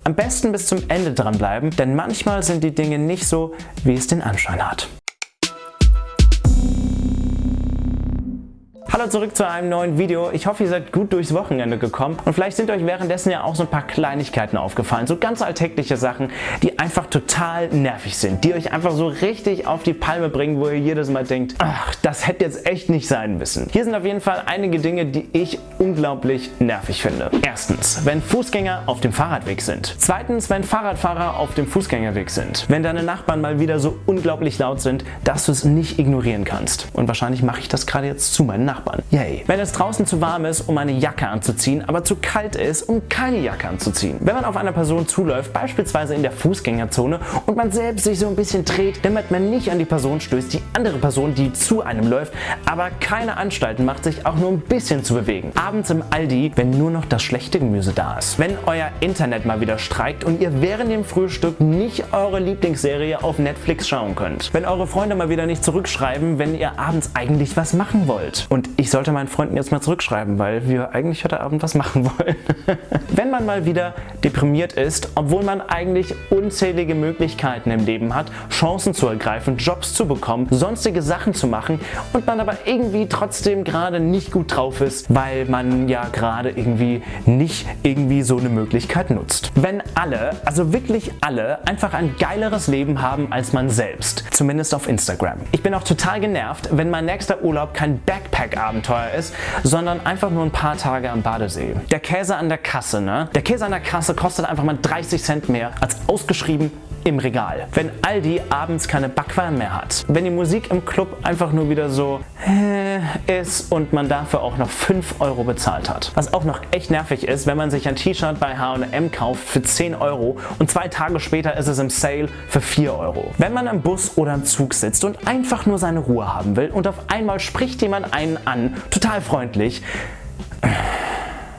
Am besten bis zum Ende dranbleiben, denn manchmal sind die Dinge nicht so, wie es den Anschein hat. Hallo zurück zu einem neuen Video. Ich hoffe, ihr seid gut durchs Wochenende gekommen und vielleicht sind euch währenddessen ja auch so ein paar Kleinigkeiten aufgefallen, so ganz alltägliche Sachen, die einfach total nervig sind, die euch einfach so richtig auf die Palme bringen, wo ihr jedes Mal denkt, ach, das hätte jetzt echt nicht sein müssen. Hier sind auf jeden Fall einige Dinge, die ich unglaublich nervig finde. Erstens, wenn Fußgänger auf dem Fahrradweg sind. Zweitens, wenn Fahrradfahrer auf dem Fußgängerweg sind. Wenn deine Nachbarn mal wieder so unglaublich laut sind, dass du es nicht ignorieren kannst. Und wahrscheinlich mache ich das gerade jetzt zu meinen Nachbarn. Yay. Wenn es draußen zu warm ist, um eine Jacke anzuziehen, aber zu kalt ist, um keine Jacke anzuziehen. Wenn man auf einer Person zuläuft, beispielsweise in der Fußgängerzone, und man selbst sich so ein bisschen dreht, damit man nicht an die Person stößt, die andere Person, die zu einem läuft, aber keine Anstalten macht, sich auch nur ein bisschen zu bewegen. Abends im Aldi, wenn nur noch das schlechte Gemüse da ist. Wenn euer Internet mal wieder streikt und ihr während dem Frühstück nicht eure Lieblingsserie auf Netflix schauen könnt. Wenn eure Freunde mal wieder nicht zurückschreiben, wenn ihr abends eigentlich was machen wollt. Und ich sollte meinen Freunden jetzt mal zurückschreiben, weil wir eigentlich heute Abend was machen wollen. Wenn man mal wieder deprimiert ist, obwohl man eigentlich unzählige Möglichkeiten im Leben hat, Chancen zu ergreifen, Jobs zu bekommen, sonstige Sachen zu machen und man aber irgendwie trotzdem gerade nicht gut drauf ist, weil man ja gerade irgendwie nicht so eine Möglichkeit nutzt. Wenn alle, also wirklich alle, einfach ein geileres Leben haben als man selbst. Zumindest auf Instagram. Ich bin auch total genervt, wenn mein nächster Urlaub kein Backpack-Abenteuer ist, sondern einfach nur ein paar Tage am Badesee. Der Käse an der Kasse, ne? Der Käse an der Kasse kostet einfach mal 30 Cent mehr als ausgeschrieben im Regal. Wenn Aldi abends keine Backwaren mehr hat. Wenn die Musik im Club einfach nur wieder so ist und man dafür auch noch 5 Euro bezahlt hat. Was auch noch echt nervig ist, wenn man sich ein T-Shirt bei H&M kauft für 10 Euro und 2 Tage später ist es im Sale für 4 Euro. Wenn man im Bus oder im Zug sitzt und einfach nur seine Ruhe haben will und auf einmal spricht jemand einen an, total freundlich.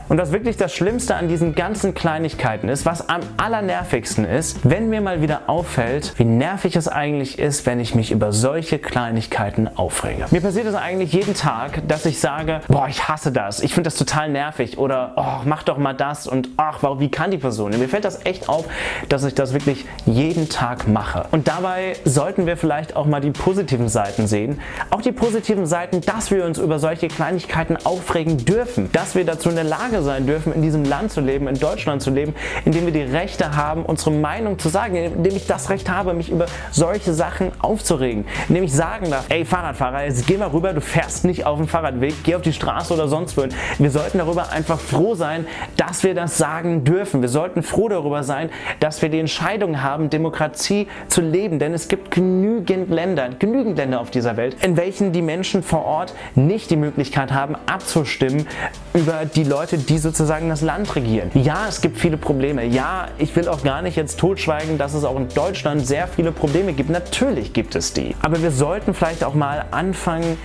Und was wirklich das Schlimmste an diesen ganzen Kleinigkeiten ist, was am allernervigsten ist, wenn mir mal wieder auffällt, wie nervig es eigentlich ist, wenn ich mich über solche Kleinigkeiten aufrege. Mir passiert es eigentlich jeden Tag, dass ich sage, boah, ich hasse das, ich finde das total nervig oder oh, mach doch mal das und ach, warum, wie kann die Person? Mir fällt das echt auf, dass ich das wirklich jeden Tag mache. Und dabei sollten wir vielleicht auch mal die positiven Seiten sehen. Auch die positiven Seiten, dass wir uns über solche Kleinigkeiten aufregen dürfen, dass wir dazu in der Lage sein dürfen, in diesem Land zu leben, in Deutschland zu leben, in dem wir die Rechte haben, unsere Meinung zu sagen, in dem ich das Recht habe, mich über solche Sachen aufzuregen, in dem ich sagen darf, ey Fahrradfahrer, jetzt geh mal rüber, du fährst nicht auf dem Fahrradweg, geh auf die Straße oder sonst wohin. Wir sollten darüber einfach froh sein, dass wir das sagen dürfen. Wir sollten froh darüber sein, dass wir die Entscheidung haben, Demokratie zu leben, denn es gibt genügend Länder auf dieser Welt, in welchen die Menschen vor Ort nicht die Möglichkeit haben, abzustimmen über die Leute, die sozusagen das Land regieren. Ja, es gibt viele Probleme. Ja, ich will auch gar nicht jetzt totschweigen, dass es auch in Deutschland sehr viele Probleme gibt. Natürlich gibt es die. Aber wir sollten vielleicht auch mal anfangen,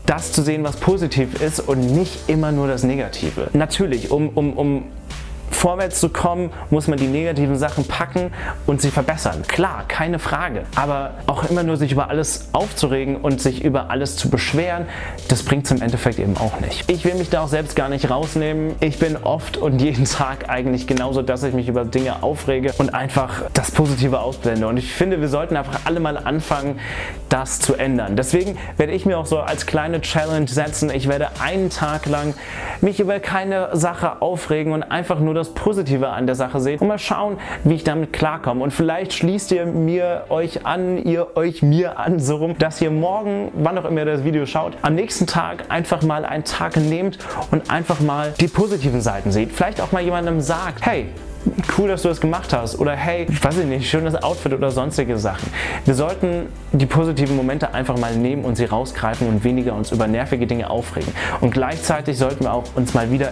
das zu sehen, was positiv ist und nicht immer nur das Negative. Natürlich, um vorwärts zu kommen, muss man die negativen Sachen packen und sie verbessern. Klar, keine Frage. Aber auch immer nur sich über alles aufzuregen und sich über alles zu beschweren, das bringt es im Endeffekt eben auch nicht. Ich will mich da auch selbst gar nicht rausnehmen. Ich bin oft und jeden Tag eigentlich genauso, dass ich mich über Dinge aufrege und einfach das Positive ausblende. Und ich finde, wir sollten einfach alle mal anfangen, das zu ändern. Deswegen werde ich mir auch so als kleine Challenge setzen, ich werde einen Tag lang mich über keine Sache aufregen und einfach nur das Positive an der Sache sehen und mal schauen, wie ich damit klarkomme. Und vielleicht schließt ihr euch mir an, so rum, dass ihr morgen, wann auch immer ihr das Video schaut, am nächsten Tag einfach mal einen Tag nehmt und einfach mal die positiven Seiten seht. Vielleicht auch mal jemandem sagt, hey, cool, dass du das gemacht hast oder hey, ich weiß nicht, schönes Outfit oder sonstige Sachen. Wir sollten die positiven Momente einfach mal nehmen und sie rausgreifen und weniger uns über nervige Dinge aufregen. Und gleichzeitig sollten wir auch uns mal wieder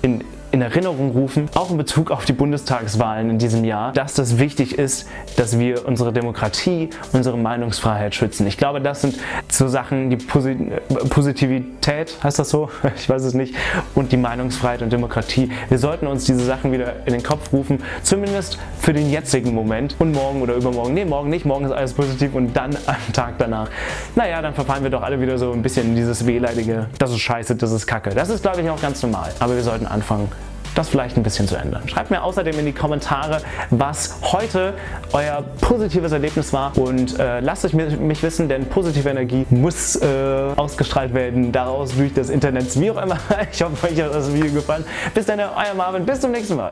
in Erinnerung rufen, auch in Bezug auf die Bundestagswahlen in diesem Jahr, dass das wichtig ist, dass wir unsere Demokratie, unsere Meinungsfreiheit schützen. Ich glaube, das sind so Sachen, die Positivität, heißt das so? Ich weiß es nicht. Und die Meinungsfreiheit und Demokratie. Wir sollten uns diese Sachen wieder in den Kopf rufen, zumindest für den jetzigen Moment und morgen oder übermorgen. Nee, morgen nicht, morgen ist alles positiv und dann am Tag danach. Naja, dann verfallen wir doch alle wieder so ein bisschen in dieses wehleidige, das ist scheiße, das ist kacke. Das ist, glaube ich, auch ganz normal. Aber wir sollten anfangen, das vielleicht ein bisschen zu ändern. Schreibt mir außerdem in die Kommentare, was heute euer positives Erlebnis war und lasst euch mich wissen, denn positive Energie muss ausgestrahlt werden, daraus durch das Internet, wie auch immer. Ich hoffe, euch hat das Video gefallen. Bis dann, euer Marvin, bis zum nächsten Mal.